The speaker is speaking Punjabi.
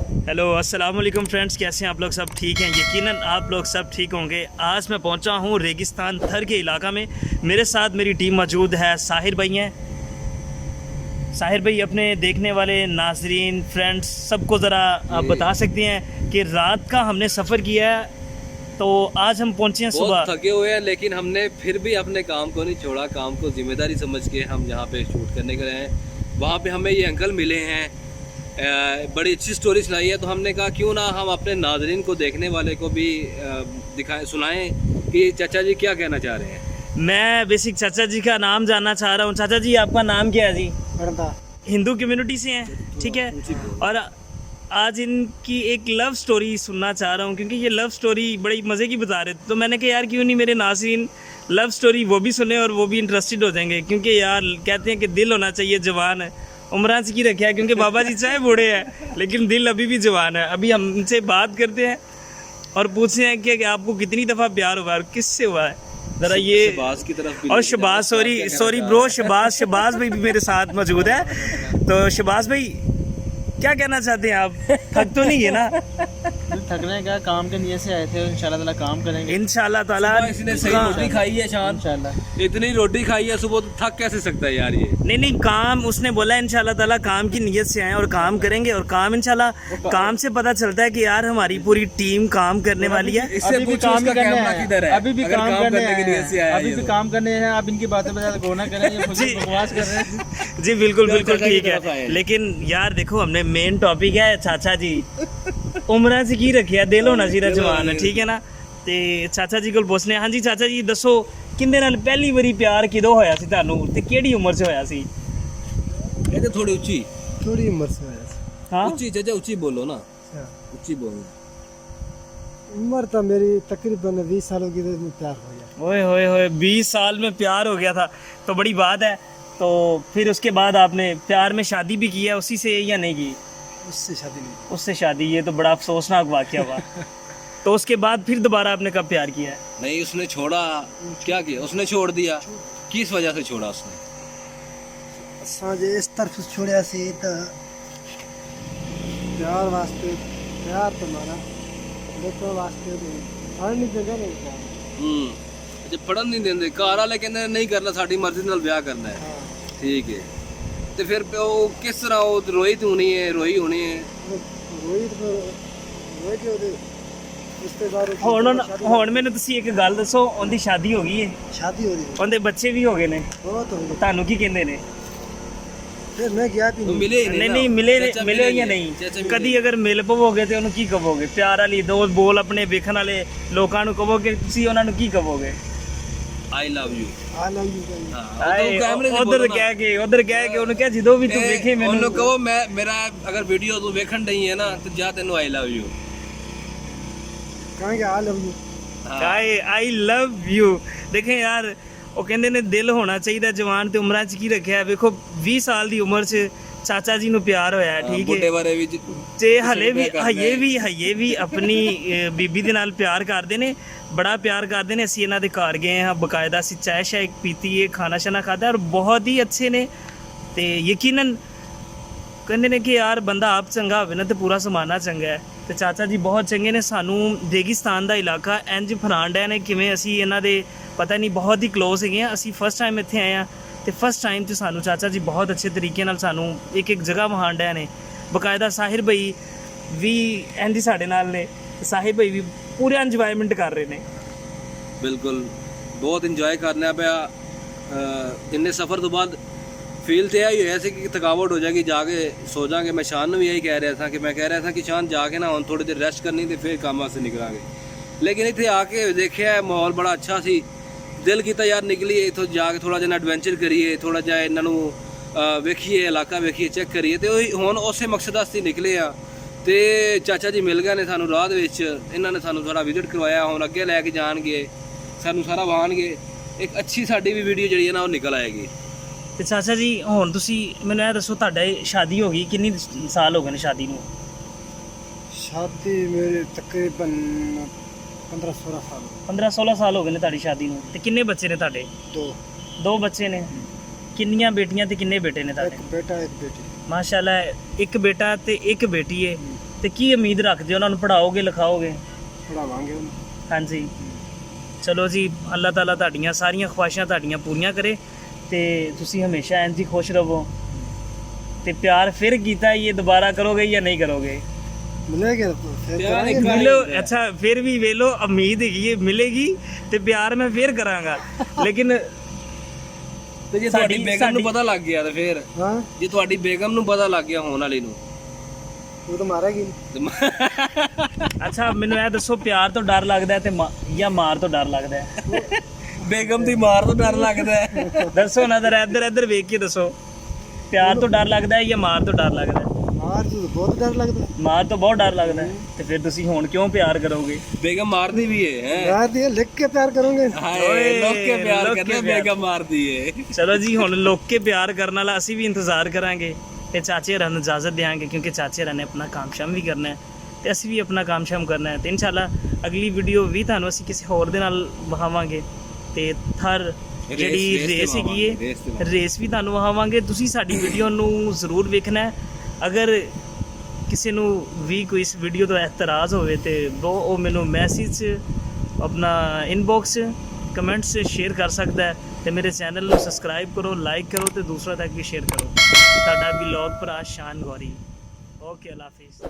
हेलो अस्सलाम वालेकुम फ्रेंड्स, कैसे हैं आप लोग? सब ठीक हैं? यकीनन आप लोग सब ठीक होंगे। आज मैं पहुंचा हूं रेगिस्तान थर के इलाका में। मेरे साथ मेरी टीम मौजूद है। साहिर भाई हैं। साहिर भाई अपने देखने वाले नाजरीन फ्रेंड्स सबको ज़रा आप बता सकते हैं कि रात का हमने सफ़र किया है, तो आज हम पहुंचे हैं सुबह। थके हुए हैं लेकिन हमने फिर भी अपने काम को नहीं छोड़ा। काम को जिम्मेदारी समझ के हम यहाँ पे शूट करने गए हैं। वहाँ पे हमें ये अंकल मिले हैं, बड़ी अच्छी स्टोरी सुनाई है। तो हमने कहा क्यों ना हम अपने नाजरीन को, देखने वाले को भी दिखाएं, सुनाएं कि चाचा जी क्या कहना चाह रहे हैं। मैं बेसिक चाचा जी का नाम जानना चाह रहा हूँ। चाचा जी आपका नाम क्या है जी? हिंदू कम्युनिटी से हैं, ठीक है। और आज इनकी एक लव स्टोरी सुनना चाह रहा हूँ, क्योंकि ये लव स्टोरी बड़ी मज़े की बता रहे थे। तो मैंने कहा यार क्यों नहीं मेरे नाज़रीन लव स्टोरी वो भी सुने और वो भी इंटरेस्टेड हो जाएंगे, क्योंकि यार कहते हैं कि दिल होना चाहिए जवान है। उम्र से की रखा है, क्योंकि बाबा जी चाहे बूढ़े हैं लेकिन दिल अभी भी जवान है। अभी हम इनसे बात करते हैं और पूछते हैं कि आपको कितनी दफ़ा प्यार हुआ है और किससे हुआ है, ज़रा ये। शहबाज की तरफ भी और शहबाज, सॉरी ब्रो, शहबाज भाई भी मेरे साथ मौजूद है। तो शहबाज भाई क्या कहना चाहते हैं आप? थक तो नहीं है ना? थकने का, काम के नियत से आए थे। इंशाल्लाह ताला काम करेंगे। इंशाल्लाह ताला। इसने सही रोटी खाई है शान, इंशाल्लाह। इतनी रोटी खाई है सुबह, तो थक कैसे सकता है यार ये। नहीं काम उसने बोला इंशाल्लाह ताला काम की नियत से आए और काम करेंगे। और काम इंशाल्लाह, काम से पता चलता है कि यार हमारी पूरी टीम काम करने वाली है। इससे पूछो उसका कैमरा किधर है। अभी भी अगर काम करने की नियत से आया अभी ये भी तो। काम करने हैं। आप इनकी बातें पे ज्यादा गौर ना करें, ये जी। बकवास कर रहे हैं। जी बिल्कुल बिल्कुल चाचा की ठीक तरफ आए है। हैं। लेकिन यार देखो, हमने मेन टॉपिक है चाचा जी। उम्र से की रखिया, दिल होना चाहिए जवान है, ठीक है ना। ते चाचा जी को पूछने। हाँ जी चाचा जी दसो, किंदे नाल पहली बारी प्यार किदों होया सी ਤੁਹਾਨੂੰ ਤੇ ਕਿਹੜੀ ਉਮਰ 'ਚ ਹੋਇਆ ਸੀ? ये तो थोड़ी ऊंची थोड़ी उम्र से आया। हाँ ऊंची चाचा, ऊंची बोलो ना, ऊंची बोलो। उम्र तो मेरी तकरीबन 20 सालों की में प्यार हो गया। ओए होए होए, 20 साल में प्यार हो गया था तो बड़ी बात है। तो फिर उसके बाद आपने प्यार में शादी भी की है उसी से या नहीं की? उससे शादी नहीं। उससे शादी, ये तो बड़ा अफसोसनाक वाकया हुआ। तो उसके बाद फिर दोबारा आपने कब प्यार किया है? नहीं उसने छोड़ा, क्या किया उसने? छोड़ दिया। किस वजह से छोड़ा उसने? साजे इस तरफ से छोड़या से तो प्यार वास्ते, प्यार तो मारा देखो वास्ते तो हर नहीं जगह नहीं। जब पढ़न नहीं देंगे घर वाले कहते नहीं करना, साड़ी मर्जी नाल ब्याह करना है, ठीक है। तो फिर वो किस तरह वो रोहित होनी है, रोही होनी है। ਹੁਣ ਮੈਨੂੰ ਤੁਸੀਂ ਇੱਕ ਗੱਲ ਦੱਸੋ, ਉਹਦੀ ਸ਼ਾਦੀ ਹੋ ਗਈ ਹੈ? शादी हो रही है। ਉਹਦੇ ਬੱਚੇ ਵੀ ਹੋ ਗਏ ਨੇ? वो तो ਤੁਹਾਨੂੰ ਕੀ ਕਹਿੰਦੇ ਨੇ? फिर मैं गया भी तो नहीं। मिले ही ਨਹੀਂ ना। ਨਹੀਂ ਮਿਲੇ चाचा ਮਿਲੇ ਜਾਂ मिले ਨਹੀਂ? चाचा मिले। ਕਦੀ ਅਗਰ ਮਿਲ ਪਵੋਗੇ ਤੇ ਉਹਨੂੰ ਕੀ ਕਹੋਗੇ? ਪਿਆਰ ਵਾਲੀ ਦੋ ਬੋਲ ਆਪਣੇ ਵੇਖਣ ਵਾਲੇ ਲੋਕਾਂ ਨੂੰ ਕਹੋਗੇ, ਤੁਸੀਂ ਉਹਨਾਂ ਨੂੰ ਕੀ ਕਹੋਗੇ? I love you। I love you guys। हाँ, तो कैमरे से ਉਧਰ बोलो ना। ਉਧਰ ਕਹਿ ਕੇ ਉਹਨੂੰ ਕਿਹਾ ਜਦੋਂ ਵੀ ਤੂੰ ਵੇਖੇ ਉਹਨੂੰ ਮੈਨੂੰ ਕਹੋ ਮੈਂ ਮੇਰਾ ਅਗਰ ਵੀਡੀਓ ਤੂੰ ਵੇਖਣ ਨਹੀਂ ਹੈ ਨਾ ਤੇ ਜਾ ਤੈਨੂੰ ਆਈ ਲਵ ਯੂ। कहेंगे I love you। I love you. ਦੇਖੇ ਯਾਰ, ਉਹ ਕਹਿੰਦੇ ਨੇ ਦਿਲ ਹੋਣਾ ਚਾਹੀਦਾ ਜਵਾਨ, ਤੇ ਉਮਰਾਂ 'ਚ ਕੀ ਰੱਖਿਆ? ਵੇਖੋ 20 ਸਾਲ ਦੀ ਉਮਰ 'ਚ ਚਾਚਾ ਜੀ ਨੂੰ ਪਿਆਰ ਹੋਇਆ ਹੈ, ਠੀਕ ਬੁੱਢੇ ਹੈ। ਬਾਰੇ ਵੀ ਤੇ ਹਜੇ ਵੀ ਆਪਣੀ ਬੀਬੀ ਦੇ ਨਾਲ ਪਿਆਰ ਕਰਦੇ ਨੇ, ਬੜਾ ਪਿਆਰ ਕਰਦੇ ਨੇ। ਅਸੀਂ ਇਹਨਾਂ ਦੇ ਘਰ ਗਏ ਹਾਂ, ਬਕਾਇਦਾ ਅਸੀਂ ਚਾਹ ਸ਼ਾਇ ਪੀਤੀ ਹੈ, ਖਾਣਾ ਸ਼ਾਨਾ ਖਾਧਾ, ਔਰ ਬਹੁਤ ਹੀ ਅੱਛੇ ਨੇ। ਤੇ ਯਕੀਨਨ ਕਹਿੰਦੇ ਨੇ ਕਿ ਯਾਰ ਬੰਦਾ ਆਪ ਚੰਗਾ ਹੋਵੇ ਨਾ ਤੇ ਪੂਰਾ ਜ਼ਮਾਨਾ ਚੰਗਾ ਹੈ। ਤੇ ਚਾਚਾ ਜੀ ਬਹੁਤ ਚੰਗੇ ਨੇ। ਸਾਨੂੰ ਰੇਗਿਸਤਾਨ ਦਾ ਇਲਾਕਾ ਇੰਜ ਫਰਾਂਡਾ ਨੇ, ਕਿਵੇਂ ਅਸੀਂ ਇਹਨਾਂ ਦੇ ਪਤਾ ਨਹੀਂ ਬਹੁਤ ਹੀ ਕਲੋਜ਼ ਹੈਗੇ ਆ। ਅਸੀਂ ਫਸਟ ਟਾਈਮ ਇੱਥੇ ਆਏ ਹਾਂ ਤੇ ਫਸਟ ਟਾਈਮ 'ਚ ਸਾਨੂੰ ਚਾਚਾ ਜੀ ਬਹੁਤ ਅੱਛੇ ਤਰੀਕੇ ਨਾਲ ਸਾਨੂੰ ਇੱਕ ਜਗ੍ਹਾ ਵਹਾਂਡਿਆ ਨੇ। ਬਕਾਇਦਾ ਸਾਹਿਰ ਭਾਈ ਵੀ ਇੰਜ ਸਾਡੇ ਨਾਲ ਨੇ, ਸਾਹਿਬ ਭਾਈ ਵੀ ਪੂਰਾ ਇੰਜੋਇਮੈਂਟ ਕਰ ਰਹੇ ਨੇ। ਬਿਲਕੁਲ ਬਹੁਤ ਇੰਜੋਏ ਕਰਨਾ ਪਿਆ। ਇੰਨੇ ਸਫ਼ਰ ਤੋਂ ਬਾਅਦ ਫੀਲ ਤੇ ਆਈ ਹੋਇਆ ਸੀ ਕਿ ਥਕਾਵਟ ਹੋ ਜਾਏਗੀ, ਜਾ ਕੇ ਸੋ ਜਾਾਂਗੇ। ਮੈਂ ਸ਼ਾਨ ਨੂੰ ਵੀ ਇਹੀ ਕਹਿ ਰਿਹਾ ਸੀ ਕਿ ਮੈਂ ਕਹਿ ਰਿਹਾ ਸੀ ਕਿ ਸ਼ਾਨ ਜਾ ਕੇ ਨਾ ਹੁਣ ਥੋੜੀ ਦੇਰ ਰੈਸਟ ਕਰਨੀ ਤੇ ਫਿਰ ਕੰਮ ਵਾਸਤੇ ਨਿਕਲਾਂਗੇ। ਲੇਕਿਨ ਇੱਥੇ ਆ ਕੇ ਦੇਖਿਆ ਮਾਹੌਲ ਬੜਾ ਅੱਛਾ ਸੀ। ਦਿਲ ਕੀਤਾ ਯਾਰ ਨਿਕਲੀਏ ਇੱਥੋਂ, ਜਾ ਕੇ ਥੋੜਾ ਜਿਹਾ ਐਡਵੈਂਚਰ ਕਰੀਏ, ਥੋੜਾ ਜਿਹਾ ਇਹਨਾਂ ਨੂੰ ਵੇਖੀਏ, ਇਲਾਕਾ ਵੇਖੀਏ, ਚੈੱਕ ਕਰੀਏ। ਤੇ ਉਹੀ ਹੁਣ ਉਸੇ ਮਕਸਦ ਵਾਸਤੇ ਨਿਕਲੇ ਆ। ਤੇ ਚਾਚਾ ਜੀ ਮਿਲ ਗਏ ਨੇ ਸਾਨੂੰ ਰਾਹ ਦੇ ਵਿੱਚ। ਇਹਨਾਂ ਨੇ ਸਾਨੂੰ ਥੋੜਾ ਵਿਜ਼ਿਟ ਕਰਵਾਇਆ, ਹੁਣ ਅੱਗੇ ਲੈ ਕੇ ਜਾਣਗੇ, ਸਾਨੂੰ ਸਾਰਾ ਵਾਹਣਗੇ। ਇੱਕ ਅੱਛੀ ਸਾਡੀ ਵੀ ਵੀਡੀਓ ਜਿਹੜੀ ਹੈ ਨਾ ਉਹ ਨਿਕਲ ਆਏਗੀ। ਤੇ ਚਾਚਾ ਜੀ ਹੁਣ ਤੁਸੀਂ ਮੈਨੂੰ ਇਹ ਦੱਸੋ, ਤੁਹਾਡਾ ਸ਼ਾਦੀ ਹੋ ਗਈ, ਕਿੰਨੀ ਸਾਲ ਹੋ ਗਏ ਨੇ ਸ਼ਾਦੀ ਨੂੰ? शादी मेरे तकरीबन 15-16 साल। 15-16 ਸਾਲ ਹੋ ਗਏ ਨੇ ਤੁਹਾਡੀ ਸ਼ਾਦੀ ਨੂੰ। ਤੇ ਕਿੰਨੇ ਬੱਚੇ ਨੇ ਤੁਹਾਡੇ? ਦੋ ਬੱਚੇ ਨੇ। ਕਿੰਨੀਆਂ ਬੇਟੀਆਂ ਤੇ ਕਿੰਨੇ ਬੇਟੇ ਨੇ ਤੁਹਾਡੇ? एक बेटा एक बेटी। माशाल्लाह, एक बेटा ते एक बेटी है। ਤੇ ਕੀ ਉਮੀਦ ਰੱਖਦੇ ਹੋ ਉਹਨਾਂ ਨੂੰ ਪੜਾਓਗੇ ਲਿਖਾਓਗੇ? ਪੜਾਵਾਂਗੇ ਉਹਨੂੰ। ਹਾਂਜੀ ਚਲੋ ਜੀ, ਅੱਲਾਹ ਤਾਲਾ ਤੁਹਾਡੀਆਂ ਸਾਰੀਆਂ ਖੁਆਇਸ਼ਾਂ ਤੁਹਾਡੀਆਂ ਪੂਰੀਆਂ ਕਰੇ ਤੇ ਤੁਸੀਂ ਹਮੇਸ਼ਾ ਇੰਝ ਹੀ ਖੁਸ਼ ਰਹੋ। ਤੇ ਪਿਆਰ ਫਿਰ ਕੀਤਾ ਇਹ ਦੁਬਾਰਾ ਕਰੋਗੇ ਜਾਂ ਨਹੀਂ ਕਰੋਗੇ? ਮਿਲੇਗੇ ਤਾਂ ਫਿਰ ਪਿਆਰ ਕਰਾਂਗੇ। ਇੱਕ ਵਾਰੀ ਮਿਲੋ, ਹੁੰਦਾ ਹੈ। ਅੱਛਾ ਫਿਰ ਵੀ ਵੇਲੋ ਉਮੀਦ ਹੈਗੀ ਹੈ ਮਿਲੇਗੀ ਤੇ ਪਿਆਰ ਮੈਂ ਫਿਰ ਕਰਾਂਗਾ, ਲੇਕਿਨ ਤੇ ਜੇ ਤੁਹਾਡੀ ਸਾਡੀ- ਬੇਗਮ ਨੂੰ ਸਾਡੀ- ਪਤਾ ਲੱਗ ਗਿਆ ਤੇ ਫਿਰ ਹਾਂ ਜੇ ਤੁਹਾਡੀ ਬੇਗਮ ਨੂੰ ਪਤਾ ਲੱਗ ਗਿਆ ਹੋਣ ਵਾਲੀ ਨੂੰ ਉਹ ਤਾਂ ਮਾਰੇਗੀ। ਤੇ ਮ- ਅੱਛਾ ਮੈਨੂੰ ਇਹ ਦੱਸੋ, ਪਿਆਰ ਤੋਂ ਡਰ ਲੱਗਦਾ ਹੈ ਤੇ ਜਾਂ ਮਾਰ ਤੋਂ ਡਰ ਲੱਗਦਾ ਹੈ? ਬੇਗਮ ਦੀ ਮਾਰ ਤੋਂ ਡਰ ਲੱਗਦਾ ਹੈ। ਦੱਸੋ ਨਾ ਜ਼ਰਾ, ਇੱਧਰ ਵੇਖ ਕੇ ਦੱਸੋ, ਪਿਆਰ ਤੋਂ ਡਰ ਲੱਗਦਾ ਹੈ ਜਾਂ ਮਾਰ ਤੋਂ ਡਰ ਲੱਗਦਾ ਹੈ? ਮਾਰ ਤੋਂ ਬਹੁਤ ਡਰ ਲੱਗਦਾ। ਮਾਰ ਤੋਂ ਬਹੁਤ ਡਰ ਲੱਗਦਾ ਹੈ, ਤੇ ਫਿਰ ਤੁਸੀਂ ਹੁਣ ਕਿਉਂ ਪਿਆਰ ਕਰੋਗੇ? ਬੇਗਮ ਮਾਰਦੀ ਵੀ ਹੈ ਯਾਰ ਦੀ ਲਿਖ ਕੇ ਪਿਆਰ ਕਰੋਗੇ। ਹਾਏ ਲੋਕ ਕੇ ਪਿਆਰ ਲੋਕ ਕੇ ਕਰਦੇ ਪਿਆਰ। ਬੇਗਮ ਮਾਰਦੀ ਹੈ। ਚਲੋ ਜੀ, ਹੁਣ ਲੋਕ ਕੇ ਪਿਆਰ ਕਰਨ ਵਾਲਾ ਅਸੀਂ ਵੀ ਇੰਤਜ਼ਾਰ ਕਰਾਂਗੇ ਤੇ ਚਾਚੇ ਹਰਾਂ ਨੂੰ ਇਜਾਜ਼ਤ ਦੇਵਾਂਗੇ, ਕਿਉਂਕਿ ਚਾਚੇ ਹਰਾਂ ਨੇ ਆਪਣਾ ਕੰਮ ਸ਼ਾਮ ਵੀ ਕਰਨਾ ਹੈ ਤੇ ਅਸੀਂ ਵੀ ਆਪਣਾ ਕੰਮ ਸ਼ਾਮ ਕਰਨਾ ਹੈ। ਤੇ ਇਨਸ਼ਾਅੱਲਾ ਅਗਲੀ ਵੀਡੀਓ ਵੀ ਤੁਹਾਨੂੰ ਅਸੀਂ ਕਿਸੇ ਹੋਰ ਦੇ ਨਾਲ ਵਿਖਾਵਾਂਗੇ ਤੇ ਥਰ ਜਿਹੜੀ ਰੇਸ ਤੇ ਰੇਸ ਹੈਗੀ ਵਿਖਾਵਾਂਗੇ, ਰੇਸ ਤੇ ਹੈ ਰੇਸ ਵੀ ਤੁਹਾਨੂੰ ਵਿਖਾਵਾਂਗੇ। ਤੁਸੀਂ ਸਾਡੀ ਵੀਡੀਓ ਨੂੰ ਜ਼ਰੂਰ ਵੇਖਣਾ ਹੈ। ਅਗਰ ਕਿਸੇ ਨੂੰ ਵੀ ਕੋਈ ਇਸ ਵੀਡੀਓ ਤੋਂ ਇਤਰਾਜ਼ ਹੋਵੇ ਤੇ ਉਹ ਮੈਨੂੰ ਮੈਸੇਜ ਆਪਣਾ ਇਨਬਾਕਸ ਕਮੈਂਟਸ ਸ਼ੇਅਰ ਕਰ ਸਕਦਾ ਹੈ ਤੇ ਮੇਰੇ ਚੈਨਲ ਨੂੰ ਸਬਸਕ੍ਰਾਈਬ ਕਰੋ, ਲਾਈਕ ਕਰੋ ਤੇ ਦੂਸਰਾ ਤੱਕ ਵੀ ਸ਼ੇਅਰ ਕਰੋ। ਤੁਹਾਡਾ ਵਲੌਗ ਭਰਾ ਸ਼ਾਨ ਗੌਰੀ। ਓਕੇ, ਅੱਲਾ ਹਾਫਿਜ਼।